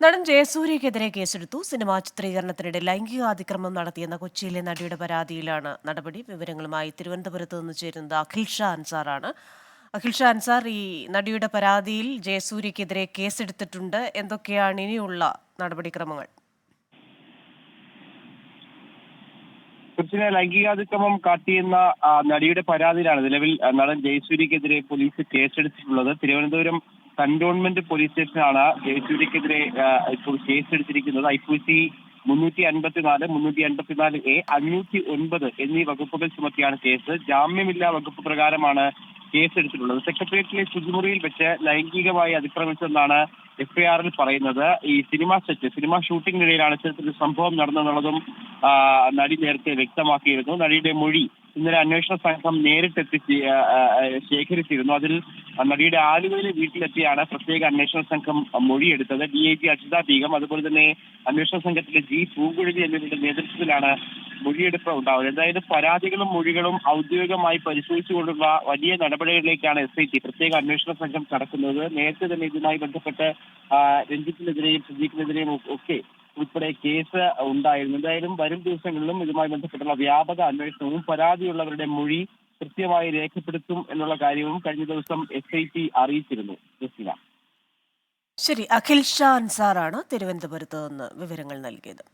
നടൻ ജയസൂര്യക്കെതിരെ കേസെടുത്തു. സിനിമാ ചിത്രീകരണത്തിനിടെ ലൈംഗികാതിക്രമം നടത്തിയെന്ന കൊച്ചിയിലെ നടിയുടെ പരാതിയിലാണ് നടപടി. വിവരങ്ങളുമായി തിരുവനന്തപുരത്ത് നിന്ന് ചേരുന്നത് അഖിൽ ഷാ അൻസാറാണ്. അഖിൽ ഷാ അൻസാർ, ഈ നടിയുടെ പരാതിയിൽ ജയസൂര്യക്കെതിരെ കേസെടുത്തിട്ടുണ്ട്. എന്തൊക്കെയാണ് ഇനിയുള്ള നടപടിക്രമങ്ങൾ? കൊച്ചിയിലെ ലൈംഗികാതിക്രമം കാട്ടിയെന്ന നടിയുടെ പരാതിയിലാണ് നിലവിൽ നടൻ ജയസൂര്യക്കെതിരെ പോലീസ് കേസെടുത്തിട്ടുള്ളത്. തിരുവനന്തപുരം കന്റോൺമെന്റ് പോലീസ് സ്റ്റേഷനാണ് ജയസൂര്യക്കെതിരെ ഇപ്പോൾ കേസെടുത്തിരിക്കുന്നത്. IPC 354, 354A, 509 എന്നീ വകുപ്പുകൾ ചുമത്തിയാണ് കേസ്. ജാമ്യമില്ലാ വകുപ്പ് പ്രകാരമാണ് കേസെടുത്തിട്ടുള്ളത്. സെക്രട്ടേറിയറ്റിലെ ശുചിമുറിയിൽ വെച്ച് ലൈംഗികമായി അതിക്രമിച്ചെന്നാണ് FIR-ൽ പറയുന്നത്. ഈ സിനിമ ഷൂട്ടിങ്ങിനിടയിലാണ് ഇത്തരത്തിലൊരു സംഭവം നടന്നെന്നുള്ളതും നടി നേരത്തെ വ്യക്തമാക്കിയിരുന്നു. നടിയുടെ മൊഴി ഇന്നലെ അന്വേഷണ സംഘം നേരിട്ടെത്തി ശേഖരിച്ചിരുന്നു. അതിൽ നടിയുടെ ആലുവയിലെ വീട്ടിലെത്തിയാണ് പ്രത്യേക അന്വേഷണ സംഘം മൊഴിയെടുത്തത്. DIG അജിത ബീഗം, അതുപോലെ തന്നെ അന്വേഷണ സംഘത്തിലെ G പൂങ്കുഴലി എന്നിവരുടെ നേതൃത്വത്തിലാണ് മൊഴിയെടുപ്പ് ഉണ്ടാവുന്നത്. അതായത് പരാതികളും മൊഴികളും ഔദ്യോഗികമായി പരിശോധിച്ചുകൊണ്ടുള്ള വലിയ നടപടികളിലേക്കാണ് SIT പ്രത്യേക അന്വേഷണ സംഘം കടക്കുന്നത്. നേരത്തെ തന്നെ ഇതുമായി ബന്ധപ്പെട്ട് രഞ്ജിത്തിനെതിരെയും സുജീഖിനെതിരെയും ഒക്കെ ഉൾപ്പെടെ കേസ് ഉണ്ടായിരുന്നു. എന്തായാലും വരും ദിവസങ്ങളിലും ഇതുമായി ബന്ധപ്പെട്ടുള്ള വ്യാപക അന്വേഷണവും പരാതിയുള്ളവരുടെ മൊഴി കൃത്യമായി രേഖപ്പെടുത്തും എന്നുള്ള കാര്യവും കഴിഞ്ഞ ദിവസം SIT അറിയിച്ചിരുന്നു. ശരി, അഖിൽ ഷാ അൻസാറാണ് തിരുവനന്തപുരത്ത് നിന്ന് വിവരങ്ങൾ നൽകിയത്.